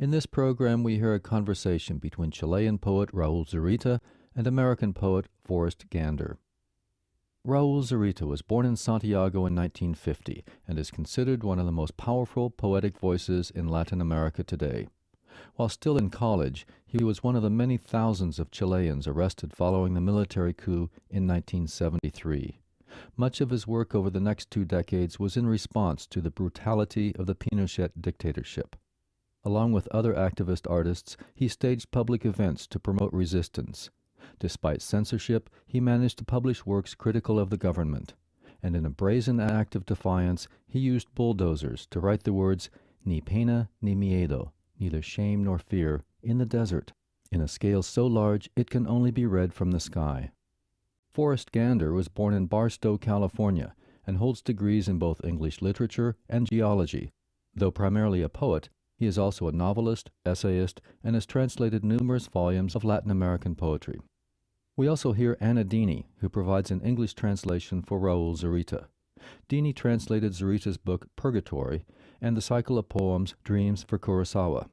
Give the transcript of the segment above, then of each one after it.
In this program, we hear a conversation between Chilean poet Raul Zurita and American poet Forrest Gander. Raul Zurita was born in Santiago in 1950 and is considered one of the most powerful poetic voices in Latin America today. While still in college, he was one of the many thousands of Chileans arrested following the military coup in 1973. Much of his work over the next 2 decades was in response to the brutality of the Pinochet dictatorship. Along with other activist artists, he staged public events to promote resistance. Despite censorship, he managed to publish works critical of the government. And in a brazen act of defiance, he used bulldozers to write the words, "Ni pena ni miedo," neither shame nor fear, in the desert, in a scale so large it can only be read from the sky. Forrest Gander was born in Barstow, California, and holds degrees in both English literature and geology. Though primarily a poet, he is also a novelist, essayist, and has translated numerous volumes of Latin American poetry. We also hear Anna Dini, who provides an English translation for Raul Zurita. Dini translated Zurita's book Purgatory and the cycle of poems Dreams for Kurosawa.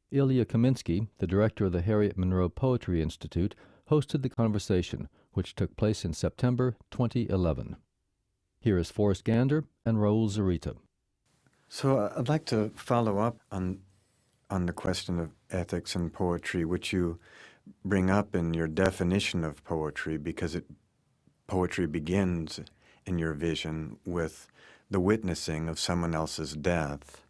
Ilya Kaminsky, the director of the Harriet Monroe Poetry Institute, hosted the conversation, which took place in September 2011. Here is Forrest Gander and Raul Zurita. So I'd like to follow up on the question of ethics and poetry, which you bring up in your definition of poetry, because poetry begins, in your vision, with the witnessing of someone else's death.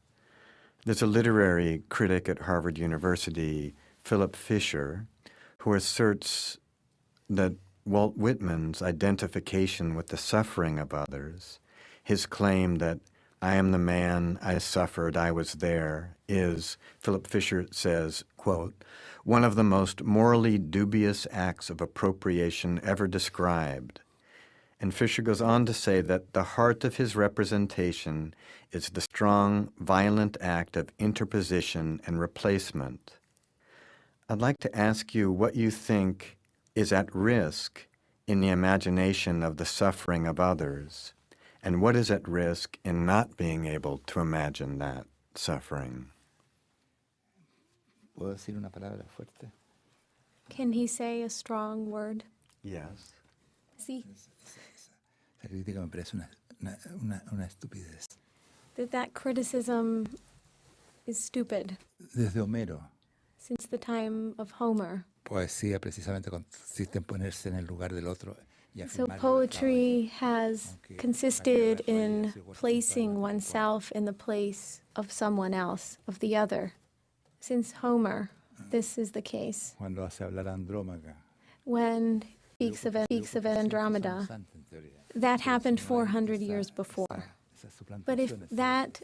There's a literary critic at Harvard University, Philip Fisher, who asserts that Walt Whitman's identification with the suffering of others, his claim that I am the man, I suffered, I was there, is, Philip Fisher says, quote, one of the most morally dubious acts of appropriation ever described. And Fisher goes on to say that the heart of his representation is the strong, violent act of interposition and replacement. I'd like to ask you what you think is at risk in the imagination of the suffering of others, and what is at risk in not being able to imagine that suffering. ¿Puedo decir una palabra fuerte? Can he say a strong word? Yes. Sí. Esa crítica me parece una estupidez. That criticism is stupid. Desde Homero, Since the time of Homer. poesía precisamente consiste en ponerse en el lugar del otro. So poetry has consisted in placing oneself in the place of someone else, of the other. Since Homer, this is the case. Cuando hace hablar a Andrómaca. When he speaks of Andromeda, that happened 400 years before. But if that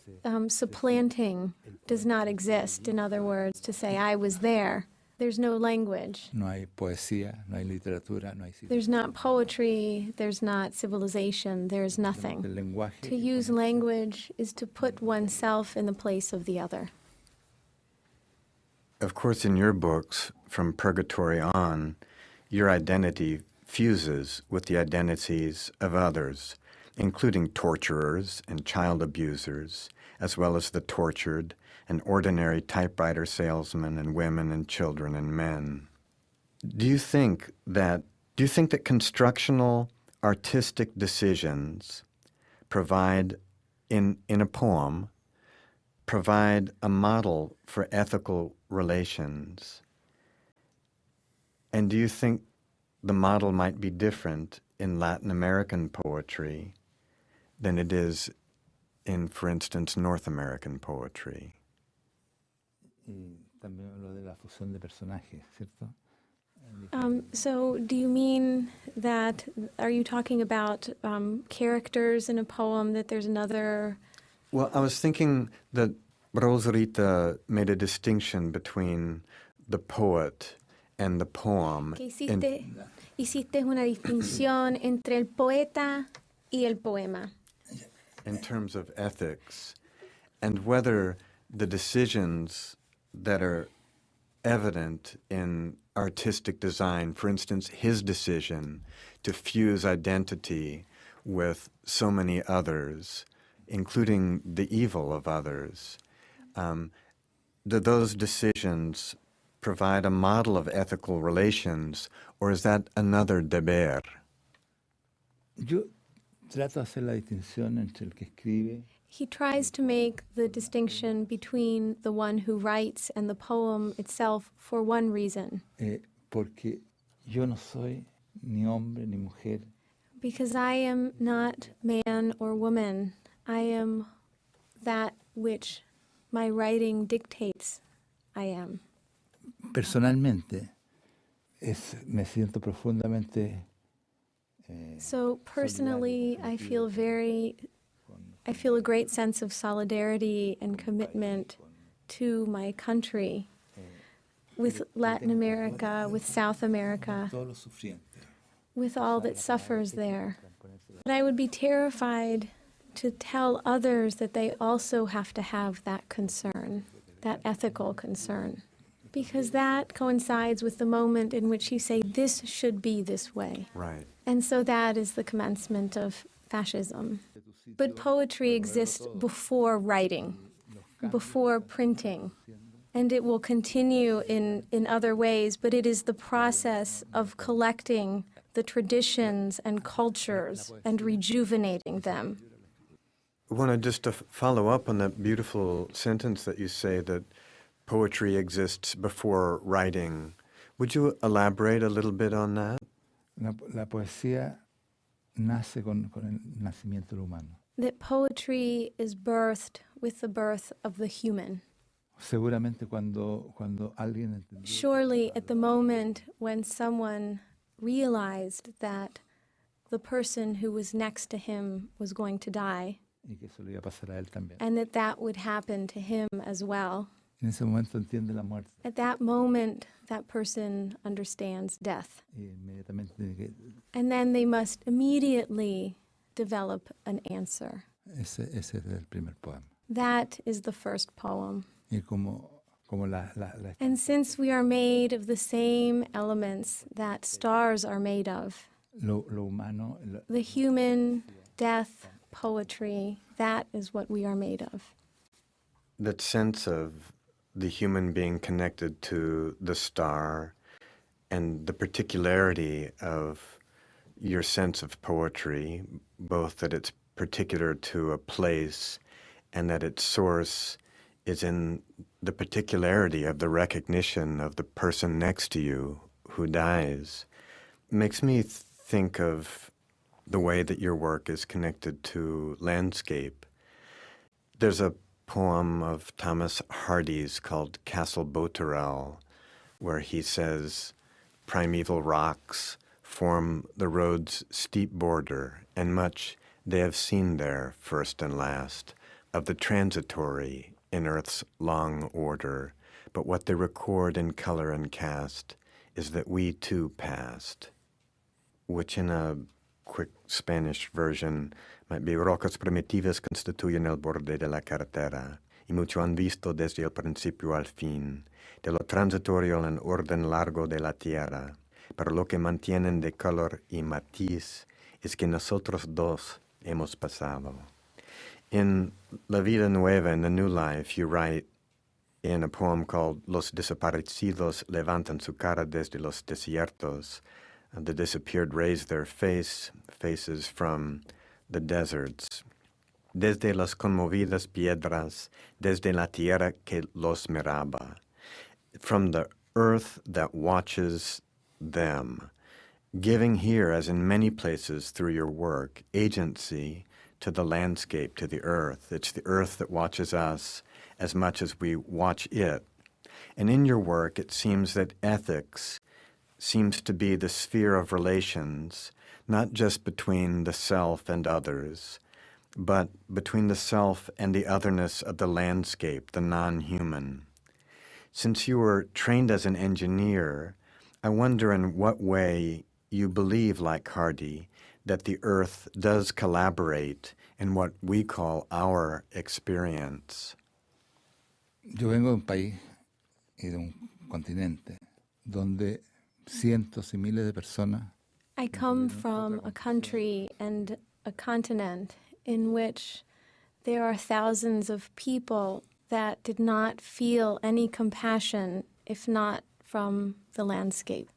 supplanting does not exist, in other words, to say I was there, there's no language. No hay poesía, no hay literatura, no hay There's not poetry, there's not civilization, there's nothing. El lenguaje To use language is to put oneself in the place of the other. Of course, in your books, from Purgatory on, your identity fuses with the identities of others, including torturers and child abusers, as well as the tortured and ordinary typewriter salesmen and women and children and men. Do you think that constructional artistic decisions provide, in a poem, provide a model for ethical relations? And do you think the model might be different in Latin American poetry than it is in, for instance, North American poetry? Y también lo de la fusión de personajes, ¿cierto? So do you mean that, are you talking about characters in a poem, that there's another... Well, I was thinking that Rosarita made a distinction between the poet and the poem. Que hiciste una distinción entre el poeta y el poema. In terms of ethics, and whether the decisions that are evident in artistic design, for instance, his decision to fuse identity with so many others, including the evil of others, do those decisions provide a model of ethical relations, or is that another deber? Yo trato de hacer la distinción entre el que escribe. He tries to make the distinction between the one who writes and the poem itself for one reason. Porque yo no soy ni hombre ni mujer. Because I am not man or woman. I am that which my writing dictates I am. Personalmente, me siento profundamente. So personally, I feel a great sense of solidarity and commitment to my country, with Latin America, with South America, with all that suffers there. But I would be terrified to tell others that they also have to have that concern, that ethical concern, because that coincides with the moment in which you say, this should be this way. Right. And so that is the commencement of fascism. But poetry exists before writing, before printing, and it will continue in other ways, but it is the process of collecting the traditions and cultures and rejuvenating them. wanted just to follow up on that beautiful sentence that you say that poetry exists before writing. Would you elaborate a little bit on that? La poesía nace con el nacimiento del humano. That poetry is birthed with the birth of the human. Seguramente cuando alguien entendió Surely at the moment when someone realized that the person who was next to him was going to die, y que eso le iba a pasar a él también. and that would happen to him as well, En ese momento entiende la muerte at that moment that person understands death. y inmediatamente tiene que And then they must immediately develop an answer. ese es el primer poema. That is the first poem. Y como la And since we are made of the same elements that stars are made of, lo humano, the human, death, poetry, that is what we are made of. That sense of the human being connected to the star and the particularity of your sense of poetry, both that it's particular to a place and that its source is in the particularity of the recognition of the person next to you who dies, makes me think of the way that your work is connected to landscape. There's a poem of Thomas Hardy's called Castle Boterel, where he says, "Primeval rocks form the road's steep border, and much they have seen there, first and last, of the transitory in earth's long order, but what they record in color and cast is that we too passed," which in a quick Spanish version might be: "Rocas primitivas constituyen el borde de la carretera, y mucho han visto desde el principio al fin, de lo transitorio en orden largo de la tierra, pero lo que mantienen de color y matiz es que nosotros dos hemos pasado." In La Vida Nueva, in the New Life, you write in a poem called Los desaparecidos levantan su cara desde los desiertos. The disappeared raise their faces from the deserts. Desde las conmovidas piedras, desde la tierra que los miraba. From the earth that watches them. Giving here, as in many places through your work, agency to the landscape, to the earth. It's the earth that watches us as much as we watch it. And in your work, it seems that ethics seems to be the sphere of relations, not just between the self and others, but between the self and the otherness of the landscape, the non-human. Since you were trained as an engineer, I wonder in what way you believe, like Hardy, that the earth does collaborate in what we call our experience. Yo vengo de un país y de un continente donde cientos y miles de personas I come from a country and a continent in which there are thousands of people that did not feel any compassion if not from the landscape.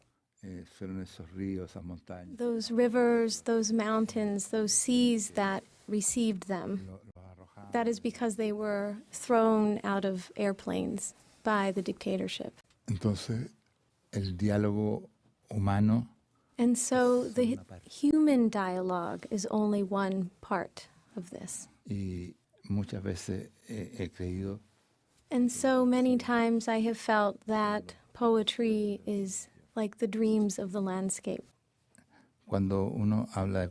fueron esos ríos, esas montañas. Those rivers, those mountains, those seas that received them. That is because they were thrown out of airplanes by the dictatorship. Entonces, el diálogo humano And so the human dialogue is only one part of this. y muchas veces he creído And so many times I have felt that poetry is like the dreams of the landscape. cuando uno habla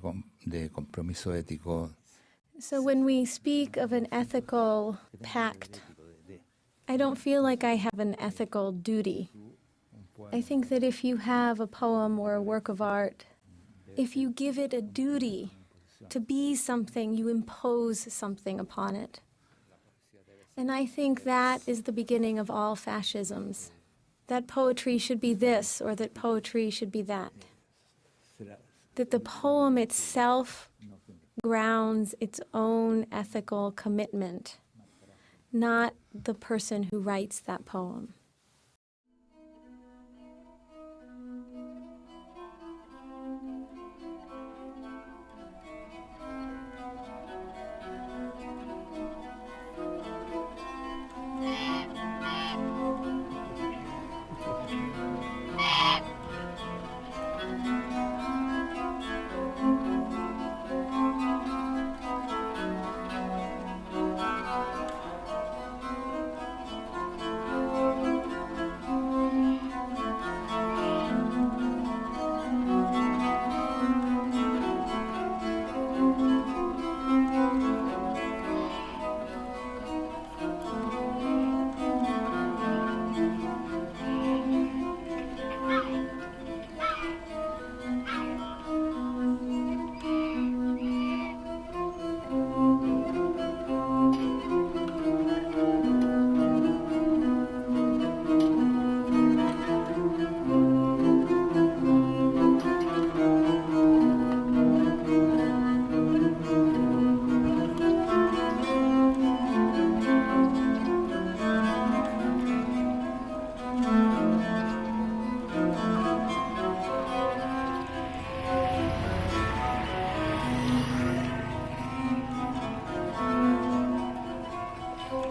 de compromiso ético. So when we speak of an ethical pact, I don't feel like I have an ethical duty. I think that if you have a poem or a work of art, if you give it a duty to be something, you impose something upon it. And I think that is the beginning of all fascisms, that poetry should be this or that poetry should be that. That the poem itself grounds its own ethical commitment, not the person who writes that poem.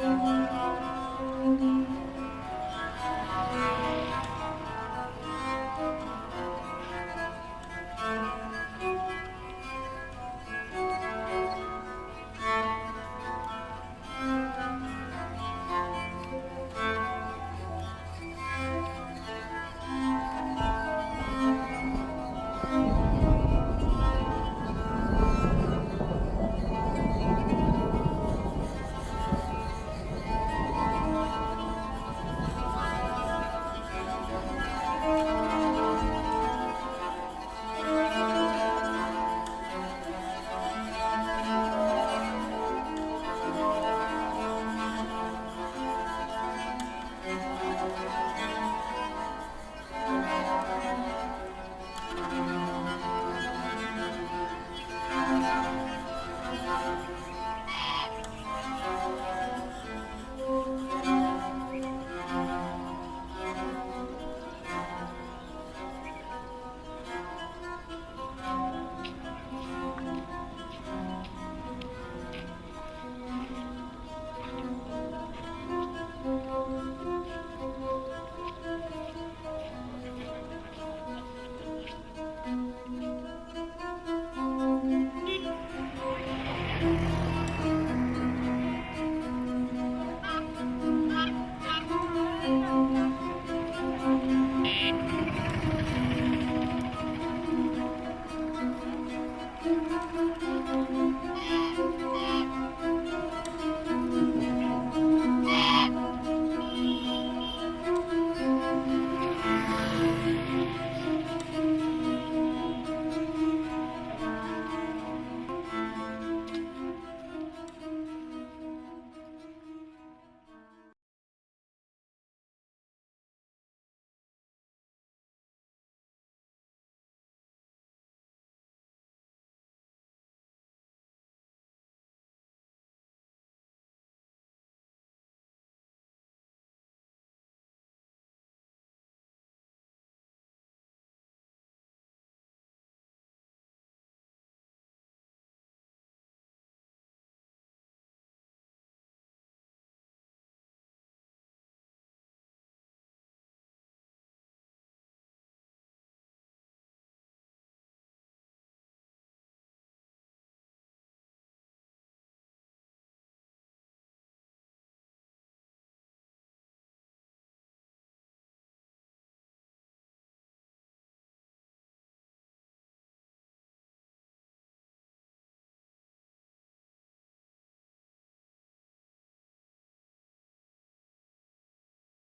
Gracias.